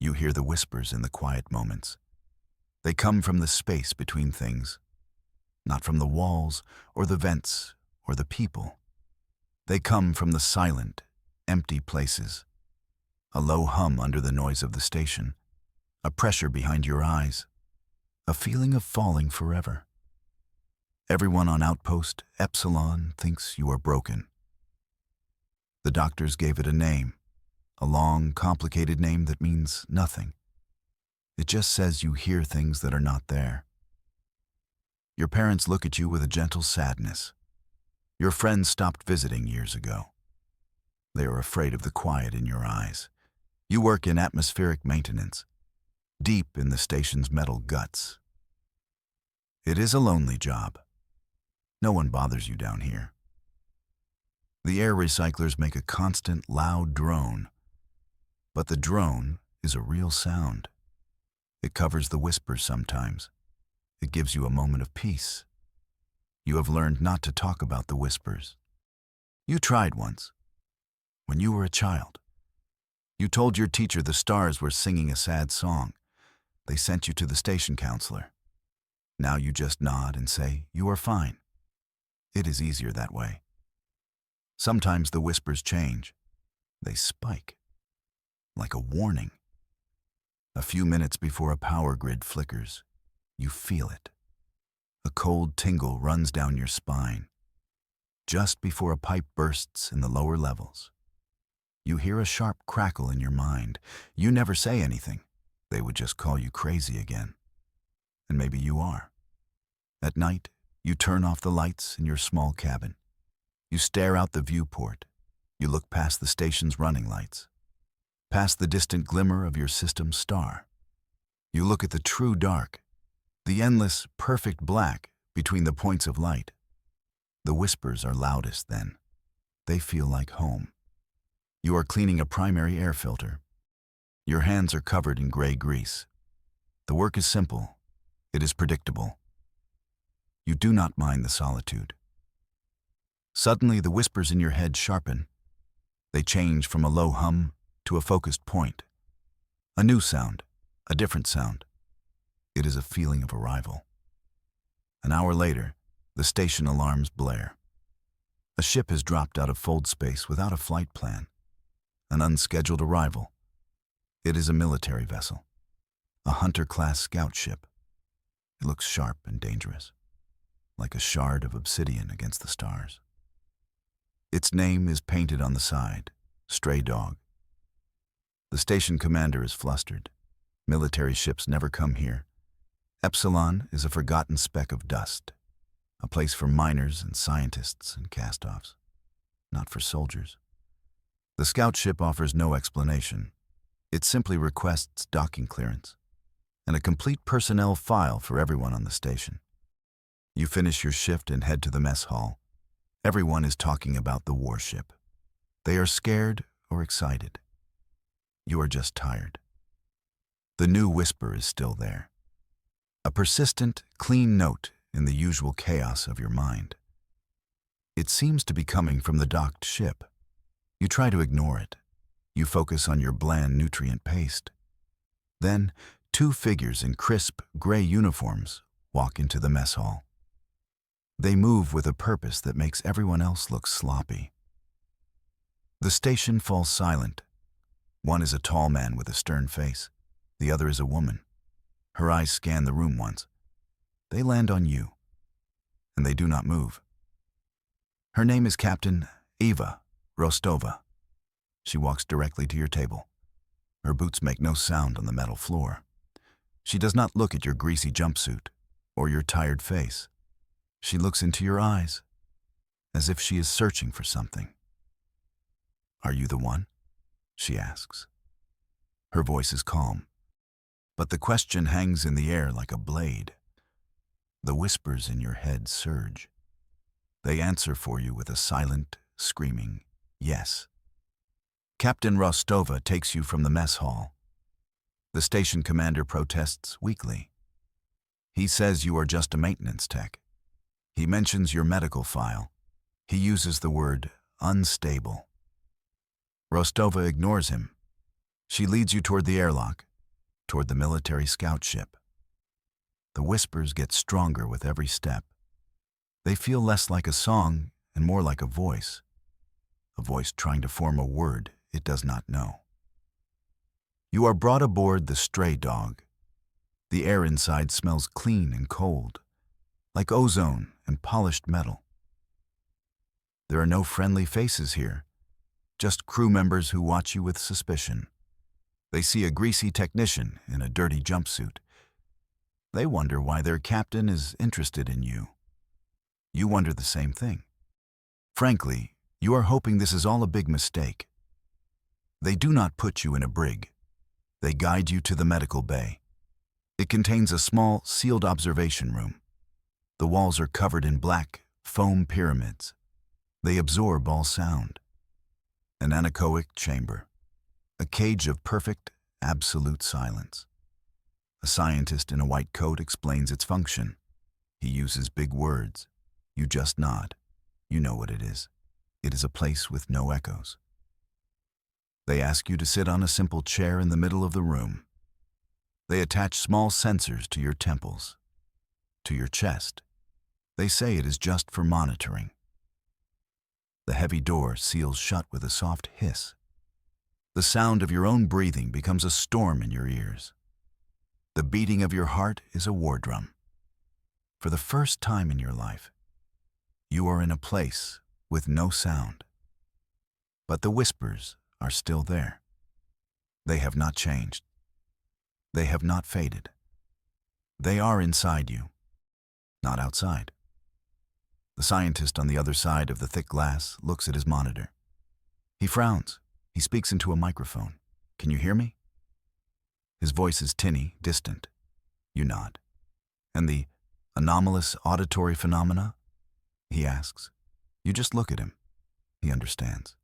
You hear the whispers in the quiet moments. They come from the space between things, not from the walls or the vents or the people. They come from the silent, empty places. A low hum under the noise of the station, a pressure behind your eyes, a feeling of falling forever. Everyone on Outpost Epsilon thinks you are broken. The doctors gave it a name, a long, complicated name that means nothing. It just says you hear things that are not there. Your parents look at you with a gentle sadness. Your friends stopped visiting years ago. They are afraid of the quiet in your eyes. You work in atmospheric maintenance, deep in the station's metal guts. It is a lonely job. No one bothers you down here. The air recyclers make a constant, loud drone, but the drone is a real sound. It covers the whispers sometimes. It gives you a moment of peace. You have learned not to talk about the whispers. You tried once, when you were a child. You told your teacher the stars were singing a sad song. They sent you to the station counselor. Now you just nod and say, "You are fine." It is easier that way. Sometimes the whispers change. They spike, like a warning. A few minutes before a power grid flickers, you feel it. A cold tingle runs down your spine. Just before a pipe bursts in the lower levels, you hear a sharp crackle in your mind. You never say anything. They would just call you crazy again. And maybe you are. At night, you turn off the lights in your small cabin. You stare out the viewport. You look past the station's running lights, past the distant glimmer of your system's star. You look at the true dark, the endless, perfect black between the points of light. The whispers are loudest then. They feel like home. You are cleaning a primary air filter. Your hands are covered in gray grease. The work is simple. It is predictable. You do not mind the solitude. Suddenly, the whispers in your head sharpen. They change from a low hum to a focused point. A new sound, a different sound. It is a feeling of arrival. An hour later, the station alarms blare. A ship has dropped out of fold space without a flight plan. An unscheduled arrival. It is a military vessel, a Hunter-class scout ship. It looks sharp and dangerous, like a shard of obsidian against the stars. Its name is painted on the side, Stray Dog. The station commander is flustered. Military ships never come here. Epsilon is a forgotten speck of dust, a place for miners and scientists and cast-offs, not for soldiers. The scout ship offers no explanation. It simply requests docking clearance and a complete personnel file for everyone on the station. You finish your shift and head to the mess hall. Everyone is talking about the warship. They are scared or excited. You are just tired. The new whisper is still there. A persistent, clean note in the usual chaos of your mind. It seems to be coming from the docked ship. You try to ignore it. You focus on your bland nutrient paste. Then, two figures in crisp, gray uniforms walk into the mess hall. They move with a purpose that makes everyone else look sloppy. The station falls silent. One is a tall man with a stern face. The other is a woman. Her eyes scan the room once. They land on you, and they do not move. Her name is Captain Eva Rostova. She walks directly to your table. Her boots make no sound on the metal floor. She does not look at your greasy jumpsuit or your tired face. She looks into your eyes, as if she is searching for something. "Are you the one?" she asks. Her voice is calm, but the question hangs in the air like a blade. The whispers in your head surge. They answer for you with a silent, screaming yes. Captain Rostova takes you from the mess hall. The station commander protests weakly. He says you are just a maintenance tech. He mentions your medical file. He uses the word unstable. Rostova ignores him. She leads you toward the airlock, toward the military scout ship. The whispers get stronger with every step. They feel less like a song and more like a voice trying to form a word it does not know. You are brought aboard the Stray Dog. The air inside smells clean and cold, like ozone and polished metal. There are no friendly faces here, just crew members who watch you with suspicion. They see a greasy technician in a dirty jumpsuit. They wonder why their captain is interested in you. You wonder the same thing. Frankly, you are hoping this is all a big mistake. They do not put you in a brig. They guide you to the medical bay. It contains a small, sealed observation room. The walls are covered in black, foam pyramids. They absorb all sound. An anechoic chamber. A cage of perfect, absolute silence. A scientist in a white coat explains its function. He uses big words. You just nod. You know what it is. It is a place with no echoes. They ask you to sit on a simple chair in the middle of the room. They attach small sensors to your temples, to your chest. They say it is just for monitoring. The heavy door seals shut with a soft hiss. The sound of your own breathing becomes a storm in your ears. The beating of your heart is a war drum. For the first time in your life, you are in a place with no sound. But the whispers are still there. They have not changed. They have not faded. They are inside you, not outside. The scientist on the other side of the thick glass looks at his monitor. He frowns. He speaks into a microphone. Can you hear me? His voice is tinny, distant. You nod. And the anomalous auditory phenomena? He asks. You just look at him. He understands.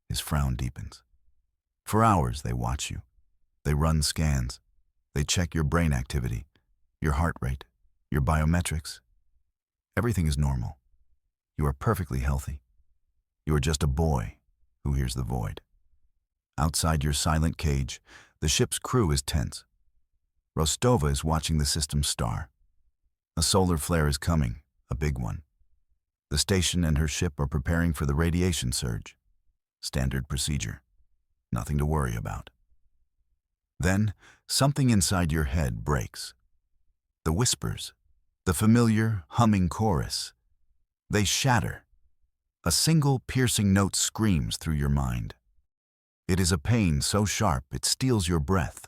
His frown deepens. For hours they watch you. They run scans. They check your brain activity, your heart rate, your biometrics. Everything is normal. You are perfectly healthy. You are just a boy who hears the void. Outside your silent cage, the ship's crew is tense. Rostova is watching the system star. A solar flare is coming, a big one. The station and her ship are preparing for the radiation surge. Standard procedure. Nothing to worry about. Then, something inside your head breaks. The whispers, the familiar humming chorus, they shatter. A single piercing note screams through your mind. It is a pain so sharp it steals your breath.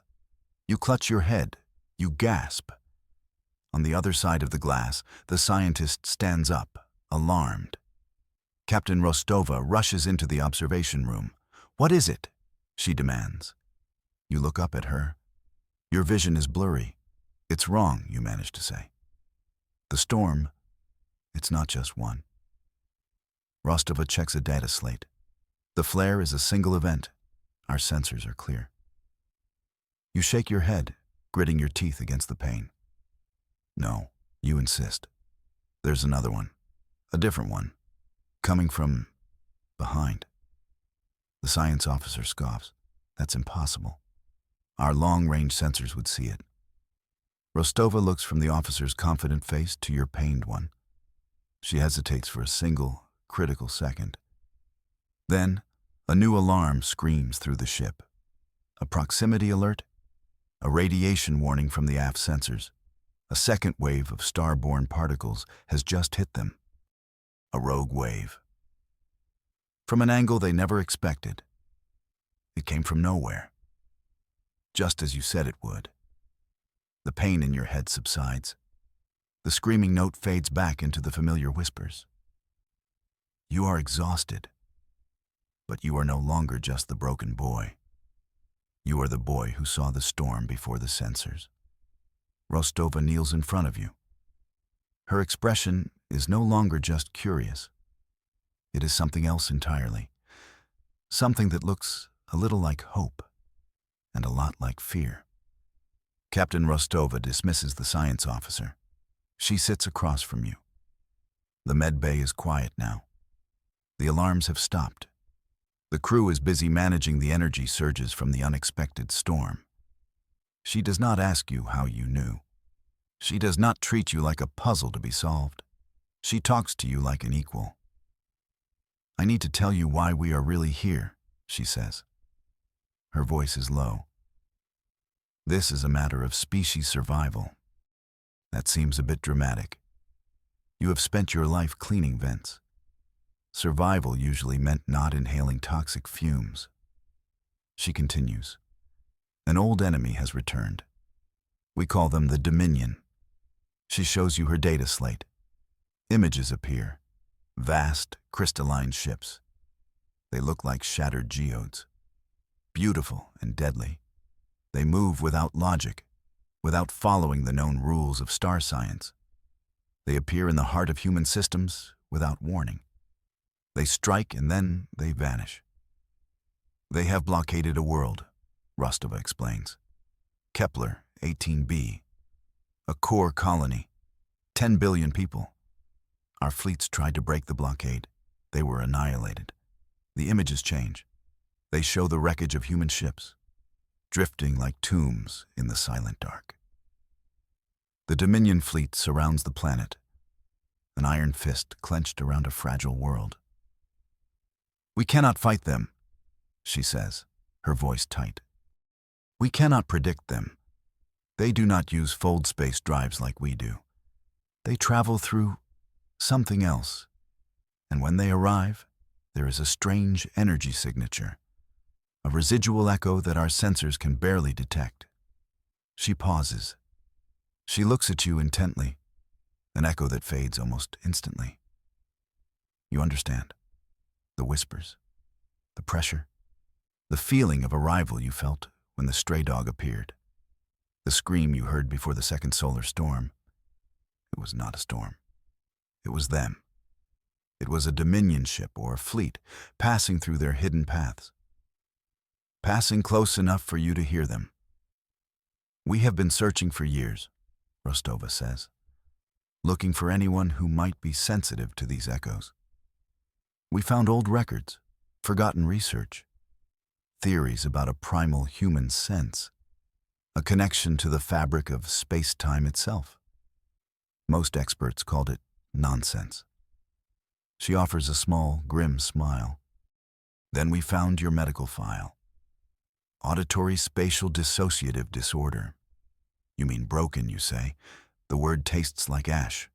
You clutch your head. You gasp. On the other side of the glass, the scientist stands up, alarmed. Captain Rostova rushes into the observation room. What is it? She demands. You look up at her. Your vision is blurry. It's wrong, you manage to say. The storm, it's not just one. Rostova checks a data slate. The flare is a single event. Our sensors are clear. You shake your head, gritting your teeth against the pain. No, you insist. There's another one. A different one. Coming from behind. The science officer scoffs. That's impossible. Our long-range sensors would see it. Rostova looks from the officer's confident face to your pained one. She hesitates for a single, critical second. Then, a new alarm screams through the ship. A proximity alert, a radiation warning from the aft sensors. A second wave of star-borne particles has just hit them. A rogue wave. From an angle they never expected. It came from nowhere. Just as you said it would. The pain in your head subsides. The screaming note fades back into the familiar whispers. You are exhausted. But you are no longer just the broken boy. You are the boy who saw the storm before the sensors. Rostova kneels in front of you. Her expression is no longer just curious. It is something else entirely. Something that looks a little like hope and a lot like fear. Captain Rostova dismisses the science officer. She sits across from you. The med bay is quiet now. The alarms have stopped. The crew is busy managing the energy surges from the unexpected storm. She does not ask you how you knew. She does not treat you like a puzzle to be solved. She talks to you like an equal. I need to tell you why we are really here, she says. Her voice is low. This is a matter of species survival. That seems a bit dramatic. You have spent your life cleaning vents. Survival usually meant not inhaling toxic fumes. She continues. An old enemy has returned. We call them the Dominion. She shows you her data slate. Images appear. Vast, crystalline ships. They look like shattered geodes. Beautiful and deadly. They move without logic, without following the known rules of star science. They appear in the heart of human systems without warning. They strike and then they vanish. They have blockaded a world, Rostova explains. Kepler, 18b. A core colony. 10 billion people. Our fleets tried to break the blockade. They were annihilated. The images change. They show the wreckage of human ships, drifting like tombs in the silent dark. The Dominion fleet surrounds the planet, an iron fist clenched around a fragile world. We cannot fight them, she says, her voice tight. We cannot predict them. They do not use fold space drives like we do. They travel through something else, and when they arrive, there is a strange energy signature, a residual echo that our sensors can barely detect. She pauses. She looks at you intently, an echo that fades almost instantly. You understand. The whispers, the pressure, the feeling of arrival you felt when the stray dog appeared, the scream you heard before the second solar storm. It was not a storm. It was them. It was a Dominion ship or a fleet passing through their hidden paths, passing close enough for you to hear them. We have been searching for years, Rostova says, looking for anyone who might be sensitive to these echoes. We found old records, forgotten research, theories about a primal human sense, a connection to the fabric of space-time itself. Most experts called it nonsense. She offers a small, grim smile. Then we found your medical file. Auditory spatial dissociative disorder. You mean broken, you say. The word tastes like ash.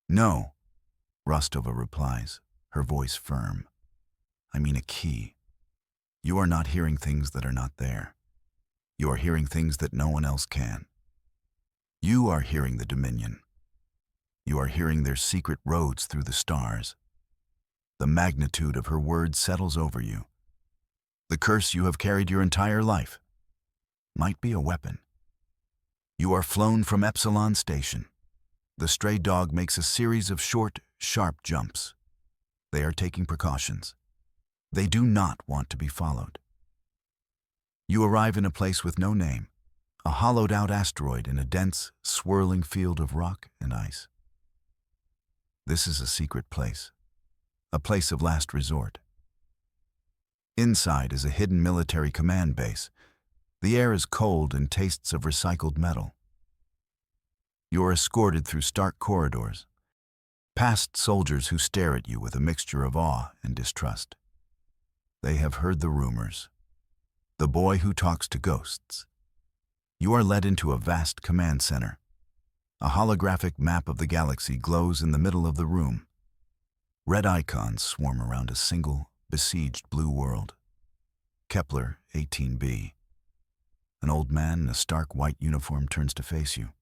No, Rostova replies, her voice firm. I mean a key. You are not hearing things that are not there. You are hearing things that no one else can. You are hearing the Dominion. You are hearing their secret roads through the stars. The magnitude of her words settles over you. The curse you have carried your entire life might be a weapon. You are flown from Epsilon Station. The stray dog makes a series of short, sharp jumps. They are taking precautions. They do not want to be followed. You arrive in a place with no name, a hollowed-out asteroid in a dense, swirling field of rock and ice. This is a secret place, a place of last resort. Inside is a hidden military command base. The air is cold and tastes of recycled metal. You are escorted through stark corridors, past soldiers who stare at you with a mixture of awe and distrust. They have heard the rumors. The boy who talks to ghosts. You are led into a vast command center. A holographic map of the galaxy glows in the middle of the room. Red icons swarm around a single, besieged blue world. Kepler, 18b. An old man in a stark white uniform turns to face you.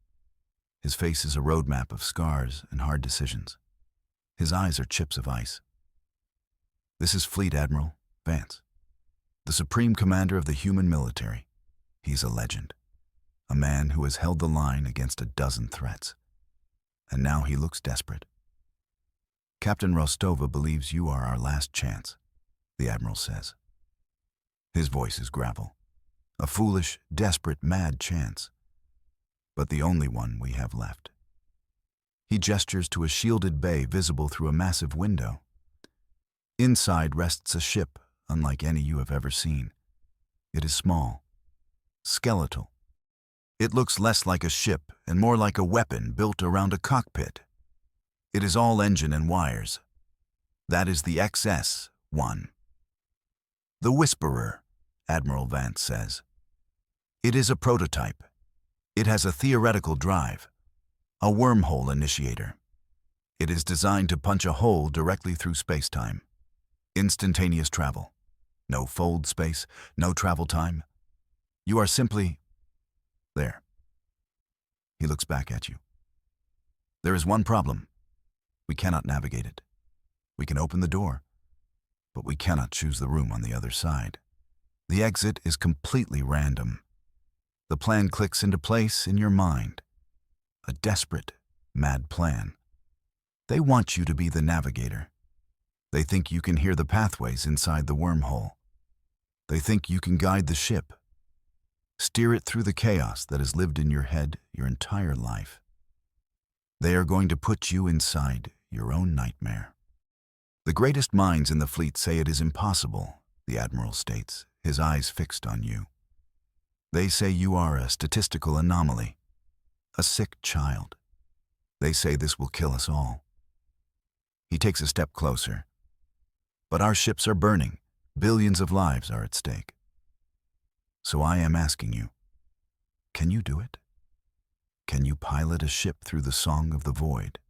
His face is a roadmap of scars and hard decisions. His eyes are chips of ice. This is Fleet Admiral Vance, the supreme commander of the human military. He's a legend, a man who has held the line against a dozen threats. And now he looks desperate. Captain Rostova believes you are our last chance, the Admiral says. His voice is gravel. A foolish, desperate, mad chance, but the only one we have left. He gestures to a shielded bay visible through a massive window. Inside rests a ship unlike any you have ever seen. It is small, skeletal, It looks less like a ship and more like a weapon built around a cockpit. It is all engine and wires. That is the XS-1. The Whisperer, Admiral Vance says. It is a prototype. It has a theoretical drive, a wormhole initiator. It is designed to punch a hole directly through space-time. Instantaneous travel. No fold space, no travel time. You are simply there. He looks back at you. There is one problem. We cannot navigate it. We can open the door, but we cannot choose the room on the other side. The exit is completely random. The plan clicks into place in your mind. A desperate, mad plan. They want you to be the navigator. They think you can hear the pathways inside the wormhole. They think you can guide the ship. Steer it through the chaos that has lived in your head your entire life. They are going to put you inside your own nightmare. The greatest minds in the fleet say it is impossible, the Admiral states, his eyes fixed on you. They say you are a statistical anomaly, a sick child. They say this will kill us all. He takes a step closer. But our ships are burning. Billions of lives are at stake. So I am asking you, can you do it? Can you pilot a ship through the song of the void?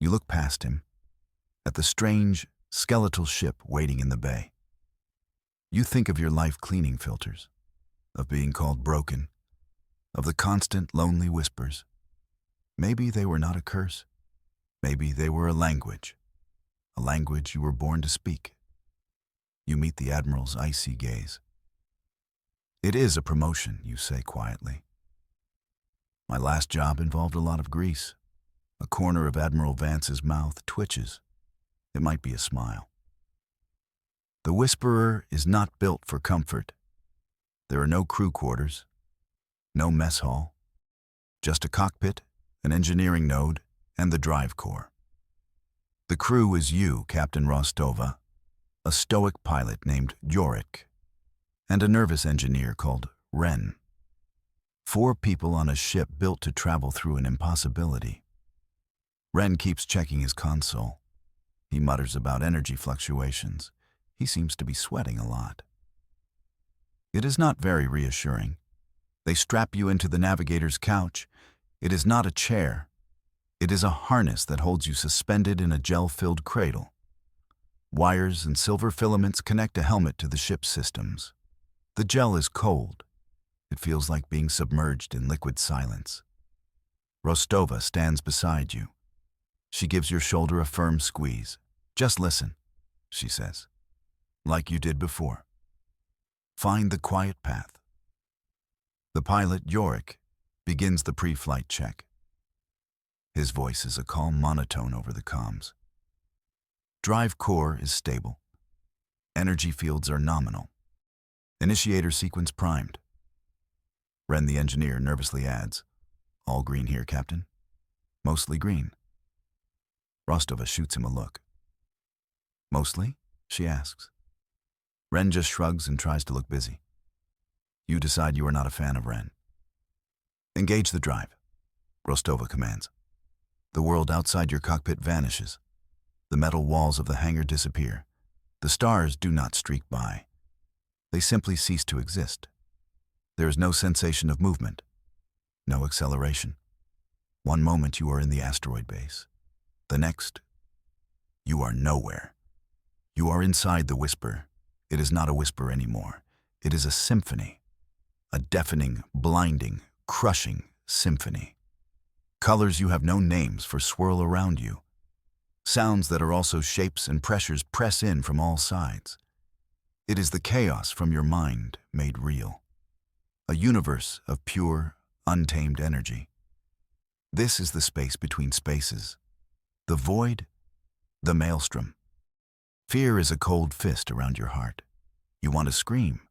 You look past him, at the strange, skeletal ship waiting in the bay. You think of your life cleaning filters, of being called broken, of the constant lonely whispers. Maybe they were not a curse. Maybe they were a language you were born to speak. You meet the Admiral's icy gaze. It is a promotion, you say quietly. My last job involved a lot of grease. A corner of Admiral Vance's mouth twitches. It might be a smile. The Whisperer is not built for comfort. There are no crew quarters, no mess hall, just a cockpit, an engineering node, and the drive core. The crew is you, Captain Rostova, a stoic pilot named Yorick, and a nervous engineer called Wren. 4 people on a ship built to travel through an impossibility. Wren keeps checking his console. He mutters about energy fluctuations. He seems to be sweating a lot. It is not very reassuring. They strap you into the navigator's couch. It is not a chair. It is a harness that holds you suspended in a gel-filled cradle. Wires and silver filaments connect a helmet to the ship's systems. The gel is cold. It feels like being submerged in liquid silence. Rostova stands beside you. She gives your shoulder a firm squeeze. Just listen, she says, like you did before. Find the quiet path. The pilot, Yorick, begins the pre-flight check. His voice is a calm monotone over the comms. Drive core is stable. Energy fields are nominal. Initiator sequence primed. Wren the engineer nervously adds, "All green here, Captain." "Mostly green." Rostova shoots him a look. "Mostly?" she asks. Wren just shrugs and tries to look busy. You decide you are not a fan of Wren. "Engage the drive," Rostova commands. The world outside your cockpit vanishes. The metal walls of the hangar disappear. The stars do not streak by. They simply cease to exist. There is no sensation of movement, no acceleration. One moment you are in the asteroid base. The next, you are nowhere. You are inside the whisper. It is not a whisper anymore. It is a symphony. A deafening, blinding, crushing symphony. Colors you have no names for swirl around you. Sounds that are also shapes and pressures press in from all sides. It is the chaos from your mind made real. A universe of pure, untamed energy. This is the space between spaces. The void, the maelstrom. Fear is a cold fist around your heart. You want to scream.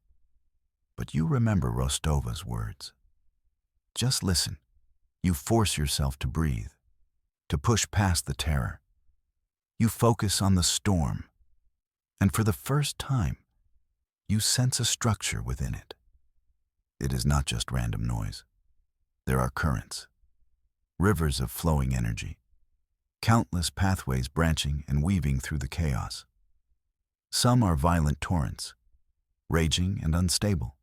But you remember Rostova's words. Just listen. You force yourself to breathe, to push past the terror. You focus on the storm, and for the first time, you sense a structure within it. It is not just random noise. There are currents, rivers of flowing energy, countless pathways branching and weaving through the chaos. Some are violent torrents, raging and unstable.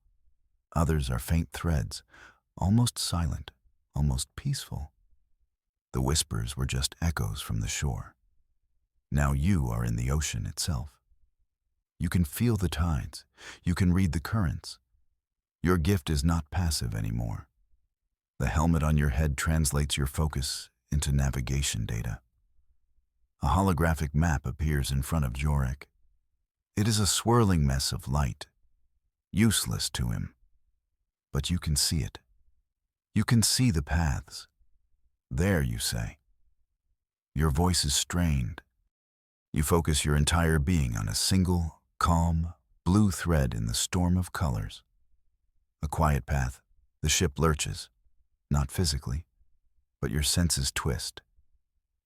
Others are faint threads, almost silent, almost peaceful. The whispers were just echoes from the shore. Now you are in the ocean itself. You can feel the tides. You can read the currents. Your gift is not passive anymore. The helmet on your head translates your focus into navigation data. A holographic map appears in front of Jorek. It is a swirling mess of light, useless to him. But you can see it. You can see the paths. There, you say. Your voice is strained. You focus your entire being on a single, calm, blue thread in the storm of colors. A quiet path, the ship lurches, not physically, but your senses twist.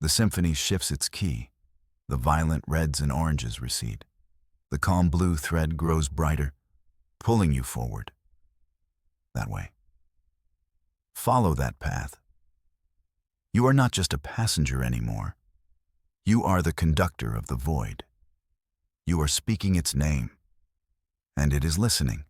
The symphony shifts its key. The violent reds and oranges recede. The calm blue thread grows brighter, pulling you forward. That way. Follow that path. You are not just a passenger anymore. You are the conductor of the void. You are speaking its name, and it is listening.